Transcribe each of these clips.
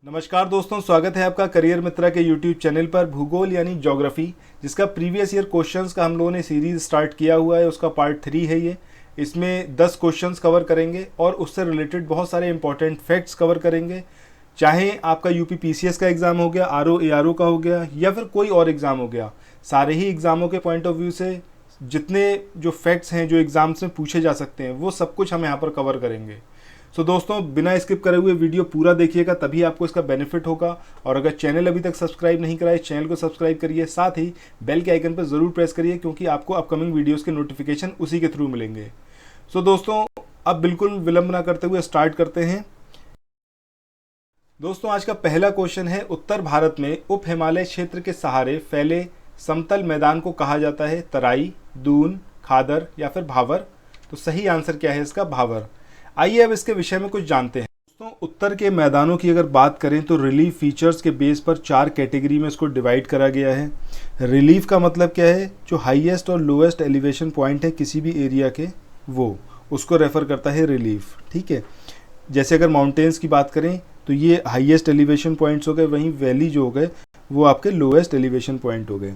नमस्कार दोस्तों, स्वागत है आपका करियर मित्रा के यूट्यूब चैनल पर। भूगोल यानी ज्योग्राफी, जिसका प्रीवियस ईयर क्वेश्चंस का हम लोगों ने सीरीज स्टार्ट किया हुआ है, उसका पार्ट 3 है ये। इसमें 10 क्वेश्चंस कवर करेंगे और उससे रिलेटेड बहुत सारे इंपॉर्टेंट फैक्ट्स कवर करेंगे। चाहे आपका यूपी पीसीएस का एग्ज़ाम हो गया, आरओ एआरओ का हो गया, या फिर कोई और एग्ज़ाम हो गया, सारे ही एग्ज़ामों के पॉइंट ऑफ व्यू से जितने जो फैक्ट्स हैं जो एग्ज़ाम्स में पूछे जा सकते हैं, वो सब कुछ हम यहाँ पर कवर करेंगे। सो दोस्तों, बिना स्किप करे हुए वीडियो पूरा देखिएगा, तभी आपको इसका बेनिफिट होगा। और अगर चैनल अभी तक सब्सक्राइब नहीं कराए, चैनल को सब्सक्राइब करिए, साथ ही बेल के आइकन पर ज़रूर प्रेस करिए, क्योंकि आपको अपकमिंग वीडियोस के नोटिफिकेशन उसी के थ्रू मिलेंगे। सो दोस्तों, अब बिल्कुल विलंब ना करते हुए स्टार्ट करते हैं। दोस्तों, आज का पहला क्वेश्चन है, उत्तर भारत में उप हिमालय क्षेत्र के सहारे फैले समतल मैदान को कहा जाता है तराई, दून, खादर या फिर भावर। तो सही आंसर क्या है इसका? भावर। आइए अब इसके विषय में कुछ जानते हैं। दोस्तों, उत्तर के मैदानों की अगर बात करें तो रिलीफ फीचर्स के बेस पर 4 कैटेगरी में इसको डिवाइड करा गया है। रिलीफ का मतलब क्या है? जो हाईएस्ट और लोएस्ट एलिवेशन पॉइंट है किसी भी एरिया के, वो उसको रेफर करता है रिलीफ। ठीक है, जैसे अगर माउंटेन्स की बात करें तो ये हाईएस्ट एलिवेशन पॉइंट्स हो गए, वहीं वैली जो हो गए वो आपके लोएस्ट एलिवेशन पॉइंट हो गए।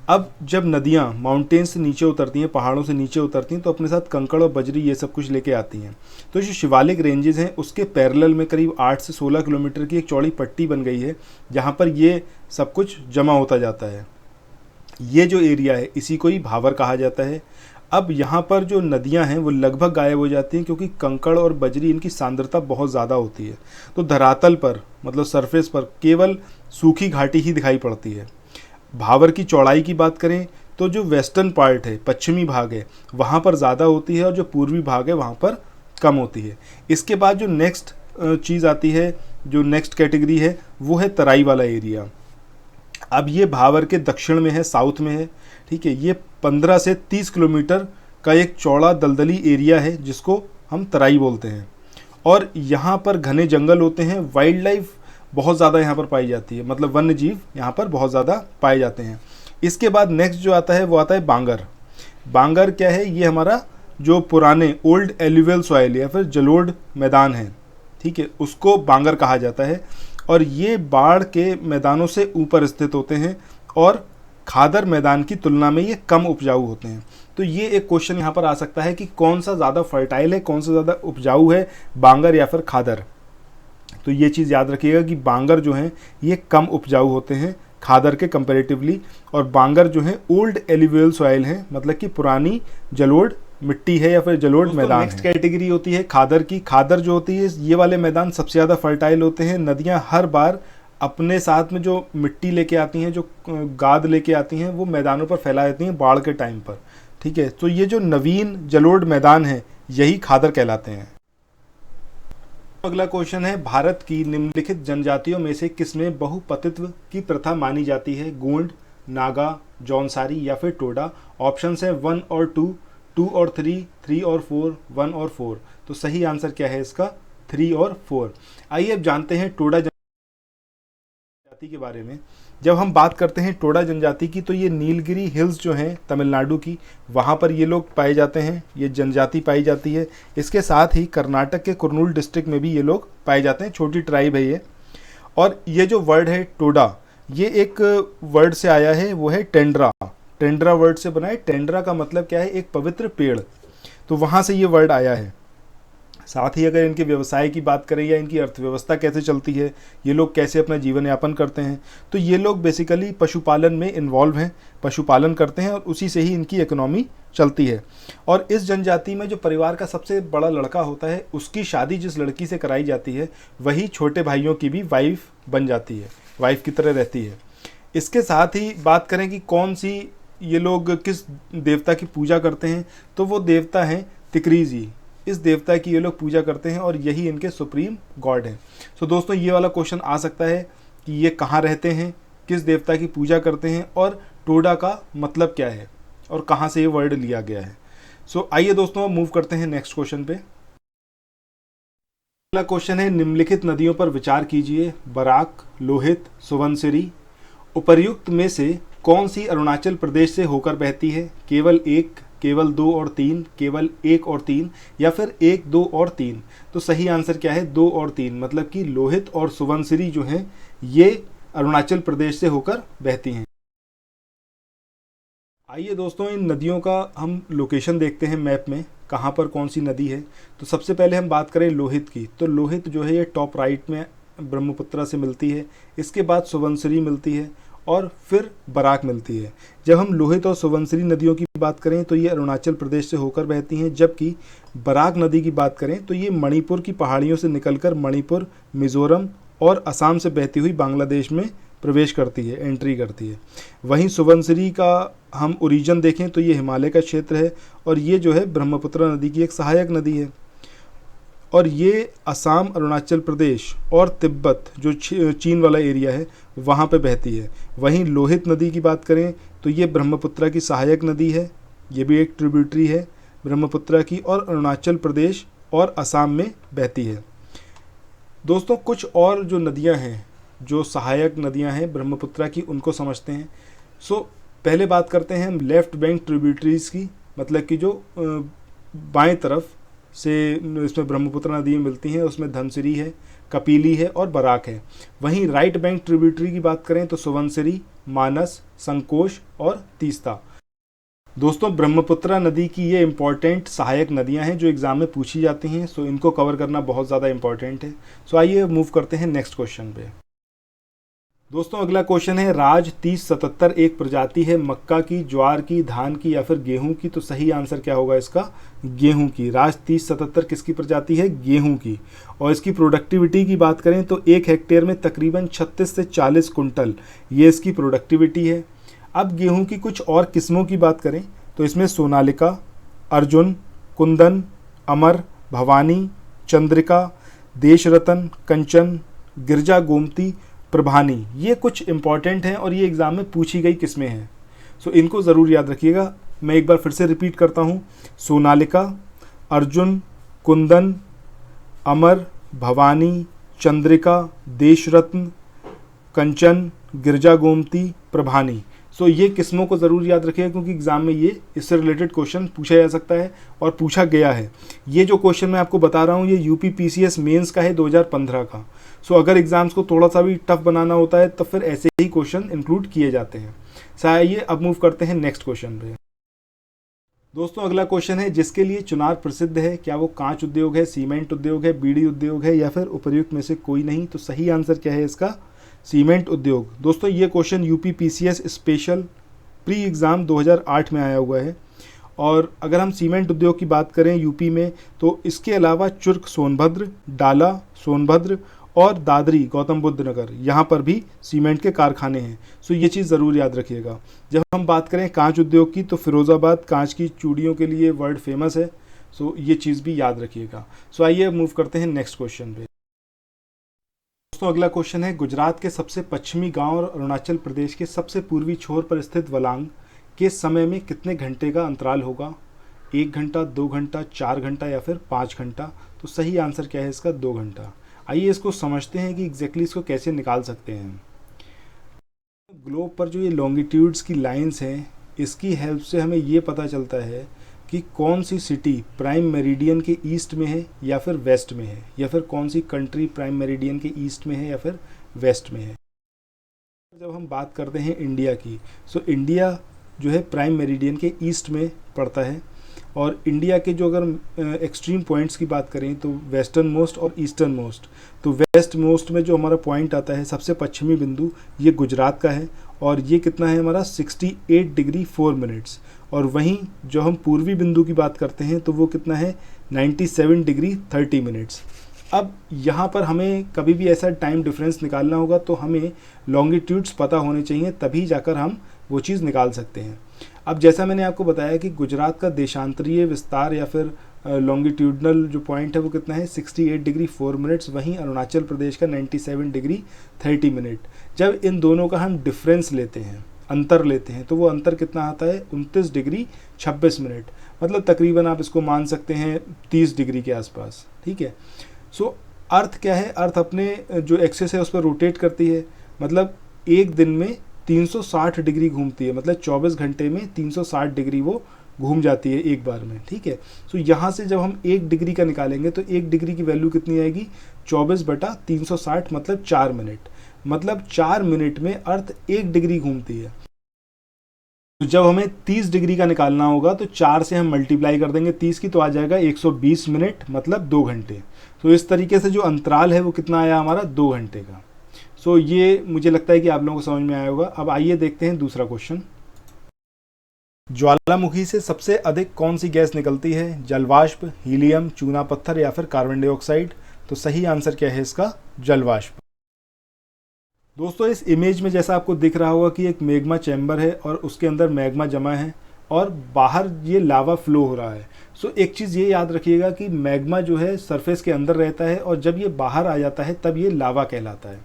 अब जब नदियाँ माउंटेन से नीचे उतरती हैं, पहाड़ों से नीचे उतरती हैं, तो अपने साथ कंकड़ और बजरी ये सब कुछ लेके आती हैं। तो जो शिवालिक रेंजेस हैं उसके पैरेलल में करीब 8 से 16 किलोमीटर की एक चौड़ी पट्टी बन गई है, जहाँ पर ये सब कुछ जमा होता जाता है। ये जो एरिया है इसी को ही भावर कहा जाता है। अब यहाँ पर जो नदियाँ हैं वो लगभग गायब हो जाती हैं, क्योंकि कंकड़ और बजरी इनकी सांद्रता बहुत ज़्यादा होती है। तो धरातल पर मतलब सरफेस पर केवल सूखी घाटी ही दिखाई पड़ती है। भावर की चौड़ाई की बात करें तो जो वेस्टर्न पार्ट है, पश्चिमी भाग है, वहाँ पर ज़्यादा होती है, और जो पूर्वी भाग है वहाँ पर कम होती है। इसके बाद जो नेक्स्ट चीज़ आती है, जो नेक्स्ट कैटेगरी है, वो है तराई वाला एरिया। अब ये भावर के दक्षिण में है, साउथ में है। ठीक है, ये 15 से 30 किलोमीटर का एक चौड़ा दलदली एरिया है, जिसको हम तराई बोलते हैं। और यहाँ पर घने जंगल होते हैं, वाइल्ड लाइफ बहुत ज़्यादा यहाँ पर पाई जाती है, मतलब वन्य जीव यहाँ पर बहुत ज़्यादा पाए जाते हैं। इसके बाद नेक्स्ट जो आता है वो आता है बांगर। बांगर क्या है? ये हमारा जो पुराने ओल्ड एल्यूवियल सॉइल या फिर जलोढ़ मैदान है, ठीक है, उसको बांगर कहा जाता है। और ये बाढ़ के मैदानों से ऊपर स्थित होते हैं और खादर मैदान की तुलना में ये कम उपजाऊ होते हैं। तो ये एक क्वेश्चन यहाँ पर आ सकता है कि कौन सा ज़्यादा फर्टाइल है, कौन सा ज़्यादा उपजाऊ है, बांगर या फिर खादर। तो ये चीज़ याद रखिएगा कि बांगर जो हैं ये कम उपजाऊ होते हैं खादर के कंपैरेटिवली, और बांगर जो है ओल्ड एल्यूवियल सॉइल है, मतलब कि पुरानी जलोढ़ मिट्टी है या फिर जलोढ़ मैदान है। नेक्स्ट कैटेगरी होती है खादर की। खादर जो होती है, ये वाले मैदान सबसे ज़्यादा फर्टाइल होते हैं। नदियाँ हर बार अपने साथ में जो मिट्टी लेके आती हैं, जो गाद लेके आती हैं, वो मैदानों पर फैला देती हैं बाढ़ के टाइम पर। ठीक है, तो ये जो नवीन जलोढ़ मैदान है यही खादर कहलाते हैं। अगला क्वेश्चन है, भारत की निम्नलिखित जनजातियों में से किसमें बहुपतित्व की प्रथा मानी जाती है? गोंड, नागा, जौनसारी या फिर टोडा। ऑप्शन है 1 और 2, 2 और 3, 3 और 4, 1 और 4। तो सही आंसर क्या है इसका? 3 और 4। आइए अब जानते हैं टोडा जनजाति के बारे में। जब हम बात करते हैं टोडा जनजाति की, तो ये नीलगिरी हिल्स जो हैं तमिलनाडु की, वहाँ पर ये लोग पाए जाते हैं, ये जनजाति पाई जाती है। इसके साथ ही कर्नाटक के कुर्नूल डिस्ट्रिक्ट में भी ये लोग पाए जाते हैं, छोटी ट्राइब है ये। और ये जो वर्ड है टोडा, ये एक वर्ड से आया है, वो है टेंड्रा। टेंड्रा वर्ड से बना है। टेंड्रा का मतलब क्या है? एक पवित्र पेड़। तो वहाँ से ये वर्ड आया है। साथ ही अगर इनके व्यवसाय की बात करें या इनकी अर्थव्यवस्था कैसे चलती है, ये लोग कैसे अपना जीवन यापन करते हैं, तो ये लोग बेसिकली पशुपालन में इन्वॉल्व हैं, पशुपालन करते हैं और उसी से ही इनकी इकोनॉमी चलती है। और इस जनजाति में जो परिवार का सबसे बड़ा लड़का होता है, उसकी शादी जिस लड़की से कराई जाती है, वही छोटे भाइयों की भी वाइफ बन जाती है, वाइफ की तरह रहती है। इसके साथ ही बात करें कि कौन सी ये लोग किस देवता की पूजा करते हैं, तो वो देवता हैं तिकरी जी। इस देवता की ये लोग पूजा करते हैं और यही इनके सुप्रीम गॉड हैं। सो दोस्तों, ये वाला क्वेश्चन आ सकता है कि ये कहाँ रहते हैं, किस देवता की पूजा करते हैं, और टोडा का मतलब क्या है, और कहाँ से ये वर्ड लिया गया है। सो आइए दोस्तों, मूव करते हैं नेक्स्ट क्वेश्चन पे। अगला क्वेश्चन है, निम्नलिखित नदियों पर विचार कीजिए। बराक, लोहित, सुबनसिरी। उपर्युक्त में से कौन सी अरुणाचल प्रदेश से होकर बहती है? केवल एक, केवल 2 और 3, केवल 1 और 3, या फिर 1, 2 और 3? तो सही आंसर क्या है? 2 और 3, मतलब कि लोहित और सुबनसिरी जो हैं ये अरुणाचल प्रदेश से होकर बहती हैं। आइए दोस्तों, इन नदियों का हम लोकेशन देखते हैं मैप में, कहाँ पर कौन सी नदी है। तो सबसे पहले हम बात करें लोहित की, तो लोहित जो है ये टॉप राइट में ब्रह्मपुत्रा से मिलती है, इसके बाद सुबनसिरी मिलती है और फिर बराक मिलती है। जब हम लोहित और सुबनसिरी नदियों की बात करें तो ये अरुणाचल प्रदेश से होकर बहती हैं, जबकि बराक नदी की बात करें तो ये मणिपुर की पहाड़ियों से निकलकर मणिपुर, मिज़ोरम और असम से बहती हुई बांग्लादेश में प्रवेश करती है, एंट्री करती है। वहीं सुबनसिरी का हम ओरिजिन देखें तो ये हिमालय का क्षेत्र है और ये जो है ब्रह्मपुत्र नदी की एक सहायक नदी है, और ये असम, अरुणाचल प्रदेश और तिब्बत जो चीन वाला एरिया है वहाँ पे बहती है। वहीं लोहित नदी की बात करें तो ये ब्रह्मपुत्र की सहायक नदी है, ये भी एक ट्रिब्यूटरी है ब्रह्मपुत्र की, और अरुणाचल प्रदेश और असम में बहती है। दोस्तों कुछ और जो नदियाँ हैं, जो सहायक नदियाँ हैं ब्रह्मपुत्र की, उनको समझते हैं। पहले बात करते हैं हम लेफ्ट बैंक ट्रिब्यूटरीज़ की, मतलब कि जो बाएं तरफ से इसमें ब्रह्मपुत्र नदी मिलती हैं, उसमें धनसिरी है, कपिली है और बराक है। वहीं राइट बैंक ट्रिब्यूटरी की बात करें तो सुबनसिरी, मानस, संकोश और तीस्ता। दोस्तों ब्रह्मपुत्र नदी की ये इंपॉर्टेंट सहायक नदियां हैं जो एग्जाम में पूछी जाती हैं, सो इनको कवर करना बहुत ज़्यादा इंपॉर्टेंट है। सो आइए मूव करते हैं नेक्स्ट क्वेश्चन पे। दोस्तों अगला क्वेश्चन है, राज 3077 एक प्रजाति है मक्का की, ज्वार की, धान की या फिर गेहूं की? तो सही आंसर क्या होगा इसका? गेहूं की। राज 3077 किसकी प्रजाति है? गेहूं की। और इसकी प्रोडक्टिविटी की बात करें तो 1 हेक्टेयर में तकरीबन 36 से 40 कुंटल ये इसकी प्रोडक्टिविटी है। अब गेहूं की कुछ और किस्मों की बात करें तो इसमें सोनालिका, अर्जुन, कुंदन, अमर, भवानी, चंद्रिका, देशरतन, कंचन, गिरजा गोमती, प्रभानी, ये कुछ इंपॉर्टेंट हैं और ये एग्ज़ाम में पूछी गई किस्में हैं। सो इनको ज़रूर याद रखिएगा। मैं एक बार फिर से रिपीट करता हूँ, सोनालिका, अर्जुन, कुंदन, अमर, भवानी, चंद्रिका, देशरत्न, कंचन, गिरजा गोमती, प्रभानी। सो ये किस्मों को ज़रूर याद रखिएगा क्योंकि एग्ज़ाम में ये इससे रिलेटेड क्वेश्चन पूछा जा सकता है और पूछा गया है। ये जो क्वेश्चन मैं आपको बता रहा हूँ ये यूपी पीसीएस मेंस का है 2015 का। सो अगर एग्ज़ाम्स को थोड़ा सा भी टफ बनाना होता है तो फिर ऐसे ही क्वेश्चन इंक्लूड किए जाते हैं। आइए अब मूव करते हैं नेक्स्ट क्वेश्चन पे। दोस्तों अगला क्वेश्चन है, जिसके लिए चुनार प्रसिद्ध है, क्या वो कांच उद्योग है, सीमेंट उद्योग है, बीड़ी उद्योग है या फिर उपर्युक्त में से कोई नहीं? तो सही आंसर क्या है इसका? सीमेंट उद्योग। दोस्तों ये question UP PCS special pre exam 2008 में आया हुआ है। और अगर हम सीमेंट उद्योग की बात करें यूपी में तो इसके अलावा चुर्क सोनभद्र, डाला सोनभद्र और दादरी गौतम बुद्ध नगर, यहाँ पर भी सीमेंट के कारखाने हैं। सो ये चीज़ ज़रूर याद रखिएगा। जब हम बात करें कांच उद्योग की तो फिरोज़ाबाद कांच की चूड़ियों के लिए वर्ल्ड फेमस है। सो ये चीज़ भी याद रखिएगा। सो आइए मूव करते हैं नेक्स्ट क्वेश्चन पे। दोस्तों अगला क्वेश्चन है, गुजरात के सबसे पश्चिमी गांव और अरुणाचल प्रदेश के सबसे पूर्वी छोर पर स्थित वलांग के समय में कितने घंटे का अंतराल होगा? 1 घंटा, 2 घंटा, 4 घंटा या फिर 5 घंटा? तो सही आंसर क्या है इसका? 2 घंटा। आइए इसको समझते हैं कि एग्जैक्टली इसको कैसे निकाल सकते हैं। ग्लोब पर जो ये लॉन्गिट्यूड्स की लाइंस हैं इसकी हेल्प से हमें ये पता चलता है कि कौन सी सिटी प्राइम मेरिडियन के ईस्ट में है या फिर वेस्ट में है, या फिर कौन सी कंट्री प्राइम मेरिडियन के ईस्ट में है या फिर वेस्ट में है। जब हम बात करते हैं इंडिया की, सो इंडिया जो है प्राइम मेरिडियन के ईस्ट में पड़ता है। और इंडिया के जो अगर एक्सट्रीम पॉइंट्स की बात करें तो वेस्टर्न मोस्ट और ईस्टर्न मोस्ट, तो वेस्ट मोस्ट में जो हमारा पॉइंट आता है सबसे पश्चिमी बिंदु, ये गुजरात का है और ये कितना है हमारा? 68 डिग्री 4 मिनट्स। और वहीं जो हम पूर्वी बिंदु की बात करते हैं तो वो कितना है? 97 डिग्री 30 मिनट्स। अब यहाँ पर हमें कभी भी ऐसा टाइम डिफरेंस निकालना होगा तो हमें लॉन्गिट्यूड्स पता होने चाहिए, तभी जाकर हम वो चीज़ निकाल सकते हैं। अब जैसा मैंने आपको बताया कि गुजरात का देशांतरीय विस्तार या फिर लॉन्गिट्यूडनल जो पॉइंट है वो कितना है? 68 डिग्री 4 मिनट्स। वहीं अरुणाचल प्रदेश का 97 डिग्री 30 मिनट। जब इन दोनों का हम डिफरेंस लेते हैं, अंतर लेते हैं, तो वो अंतर कितना आता है? 29 डिग्री 26 मिनट। मतलब तकरीबन आप इसको मान सकते हैं 30 डिग्री के आसपास। ठीक है। सो अर्थ क्या है? अर्थ अपने जो एक्सिस है उस पर रोटेट करती है, मतलब एक दिन में 360 डिग्री घूमती है, मतलब 24 घंटे में 360 डिग्री वो घूम जाती है एक बार में, ठीक है। तो यहाँ से जब हम 1 डिग्री का निकालेंगे तो 1 डिग्री की वैल्यू कितनी आएगी, 24/360, मतलब 4 मिनट। मतलब 4 मिनट में अर्थ 1 डिग्री घूमती है। तो जब हमें 30 डिग्री का निकालना होगा तो 4 से हम मल्टीप्लाई कर देंगे 30 की, तो आ जाएगा 120 मिनट, मतलब 2 घंटे। तो इस तरीके से जो अंतराल है वो कितना आया हमारा, 2 घंटे का। सो ये मुझे लगता है कि आप लोगों को समझ में आया होगा। अब आइए देखते हैं दूसरा क्वेश्चन। ज्वालामुखी से सबसे अधिक कौन सी गैस निकलती है, जलवाष्प, हीलियम, चूना पत्थर या फिर कार्बन डाइऑक्साइड। तो सही आंसर क्या है इसका, जलवाष्प। दोस्तों इस इमेज में जैसा आपको दिख रहा होगा कि एक मैग्मा चैम्बर है और उसके अंदर मैग्मा जमा है और बाहर ये लावा फ्लो हो रहा है। सो एक चीज़ ये याद रखिएगा कि मैग्मा जो है सरफेस के अंदर रहता है और जब ये बाहर आ जाता है तब ये लावा कहलाता है।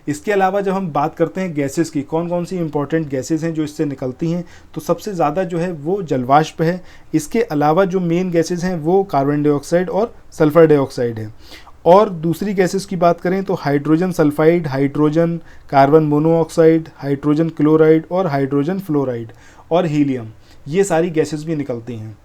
इसके अलावा जब हम बात करते हैं गैसेस की, कौन कौन सी इंपॉर्टेंट गैसेस हैं जो इससे निकलती हैं, तो सबसे ज़्यादा जो है वो जलवाष्प है। इसके अलावा जो मेन गैसेस हैं वो कार्बन डाइऑक्साइड और सल्फर डाइऑक्साइड है। और दूसरी गैसेस की बात करें तो hydrogen sulphide, hydrogen carbon monoxide, hydrogen chloride और हाइड्रोजन फ्लोराइड और हीलियम, ये सारी गैसेस भी निकलती हैं।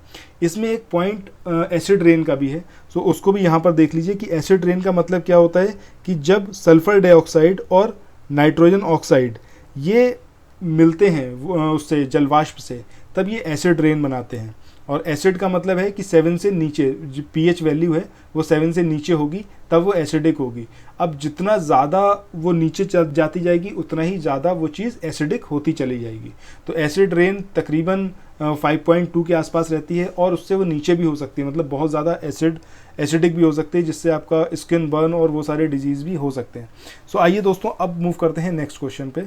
इसमें एक पॉइंट एसिड रेन का भी है, सो उसको भी यहाँ पर देख लीजिए कि एसिड रेन का मतलब क्या होता है कि जब सल्फर डाइऑक्साइड और नाइट्रोजन ऑक्साइड ये मिलते हैं उससे जलवाष्प से, तब ये एसिड रेन बनाते हैं। और एसिड का मतलब है कि 7 से नीचे जो pH वैल्यू है वो 7 से नीचे होगी तब वो एसिडिक होगी। अब जितना ज़्यादा वो नीचे जाती जाएगी उतना ही ज़्यादा वो चीज़ एसिडिक होती चली जाएगी। तो एसिड रेन तकरीबन 5.2 के आसपास रहती है और उससे वो नीचे भी हो सकती है, मतलब बहुत ज़्यादा एसिडिक भी हो सकती है, जिससे आपका स्किन बर्न और वो सारे डिजीज़ भी हो सकते हैं। सो आइए दोस्तों अब मूव करते हैं नेक्स्ट क्वेश्चन पे।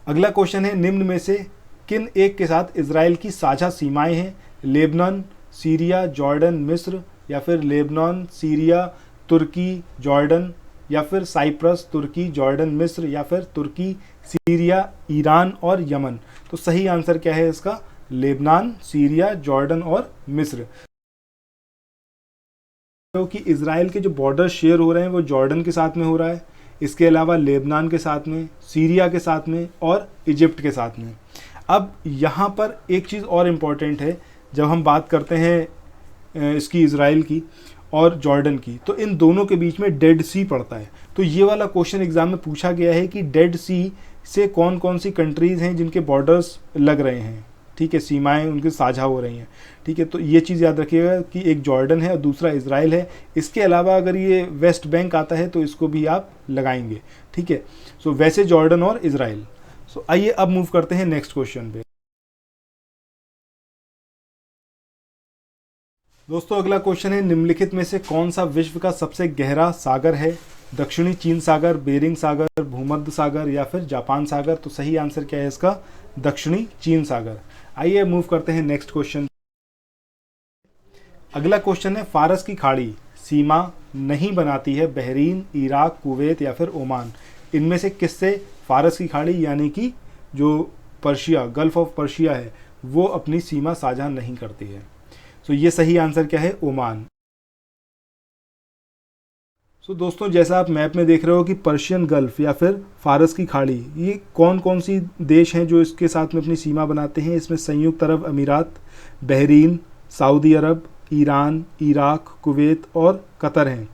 अगला क्वेश्चन है, निम्न में से किन एक के साथ इजराइल की साझा सीमाएं हैं, लेबनान, सीरिया, जॉर्डन, मिस्र, या फिर लेबनान, सीरिया, तुर्की, जॉर्डन, या फिर साइप्रस, तुर्की, जॉर्डन, मिस्र, या फिर तुर्की, सीरिया, ईरान और यमन। तो सही आंसर क्या है इसका, लेबनान, सीरिया, जॉर्डन और मिस्र। क्योंकि इजराइल के जो बॉर्डर शेयर हो रहे हैं वो जॉर्डन के साथ में हो रहा है, इसके अलावा लेबनान के साथ में, सीरिया के साथ में और इजिप्ट के साथ में। अब यहाँ पर एक चीज़ और इम्पॉर्टेंट है, जब हम बात करते हैं इसकी इजराइल की और जॉर्डन की, तो इन दोनों के बीच में डेड सी पड़ता है। तो ये वाला क्वेश्चन एग्जाम में पूछा गया है कि डेड सी से कौन कौन सी कंट्रीज़ हैं जिनके बॉर्डर्स लग रहे हैं, ठीक है, सीमाएं उनकी साझा हो रही हैं, ठीक है। तो ये चीज़ याद रखिएगा कि एक जॉर्डन है और दूसरा इजराइल है। इसके अलावा अगर ये वेस्ट बैंक आता है तो इसको भी आप लगाएंगे, ठीक है। सो वैसे जॉर्डन और इजराइल। सो आइए अब मूव करते हैं नेक्स्ट क्वेश्चन पे। दोस्तों अगला क्वेश्चन है, निम्नलिखित में से कौन सा विश्व का सबसे गहरा सागर है, दक्षिणी चीन सागर, बेरिंग सागर, भूमध्य सागर या फिर जापान सागर। तो सही आंसर क्या है इसका, दक्षिणी चीन सागर। आइए मूव करते हैं नेक्स्ट क्वेश्चन। अगला क्वेश्चन है, फारस की खाड़ी सीमा नहीं बनाती है बहरीन, इराक, कुवैत या फिर ओमान। इनमें से किससे फारस की खाड़ी यानी कि जो पर्शिया, गल्फ ऑफ पर्शिया है, वो अपनी सीमा साझा नहीं करती है। तो ये सही आंसर क्या है, ओमान। सो दोस्तों जैसा आप मैप में देख रहे हो कि पर्शियन गल्फ या फिर फारस की खाड़ी, ये कौन कौन सी देश हैं जो इसके साथ में अपनी सीमा बनाते हैं। इसमें संयुक्त अरब अमीरात, बहरीन, सऊदी अरब, ईरान, इराक, कुवैत और कतर हैं।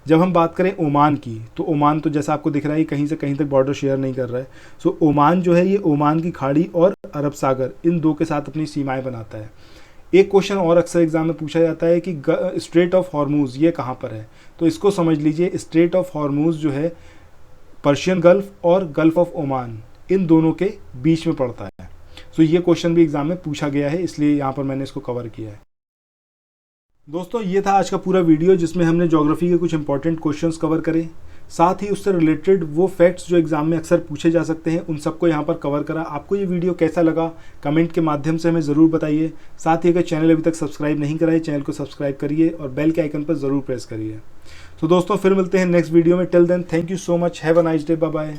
जब हम बात करें ओमान की, तो ओमान तो जैसा आपको दिख रहा है कहीं से कहीं तक बॉर्डर शेयर नहीं कर रहा है। सो ओमान जो है ये ओमान की खाड़ी और अरब सागर, इन दो के साथ अपनी सीमाएं बनाता है। एक क्वेश्चन और अक्सर एग्जाम में पूछा जाता है कि स्ट्रेट ऑफ हॉर्मूज ये कहाँ पर है। तो इसको समझ लीजिए, स्ट्रेट ऑफ हॉर्मूज जो है पर्शियन गल्फ और गल्फ ऑफ ओमान, इन दोनों के बीच में पड़ता है। सो ये क्वेश्चन भी एग्जाम में पूछा गया है, इसलिए यहाँ पर मैंने इसको कवर किया है। दोस्तों ये था आज का पूरा वीडियो जिसमें हमने ज्योग्राफी के कुछ इंपॉर्टेंट क्वेश्चंस कवर करे, साथ ही उससे रिलेटेड वो फैक्ट्स जो एग्जाम में अक्सर पूछे जा सकते हैं उन सबको यहाँ पर कवर करा। आपको ये वीडियो कैसा लगा कमेंट के माध्यम से हमें ज़रूर बताइए। साथ ही अगर चैनल अभी तक सब्सक्राइब नहीं करा है चैनल को सब्सक्राइब करिए और बेल के आइकन पर ज़रूर प्रेस करिए। तो दोस्तों फिर मिलते हैं नेक्स्ट वीडियो में। Till then thank you so much, have a nice day, bye bye.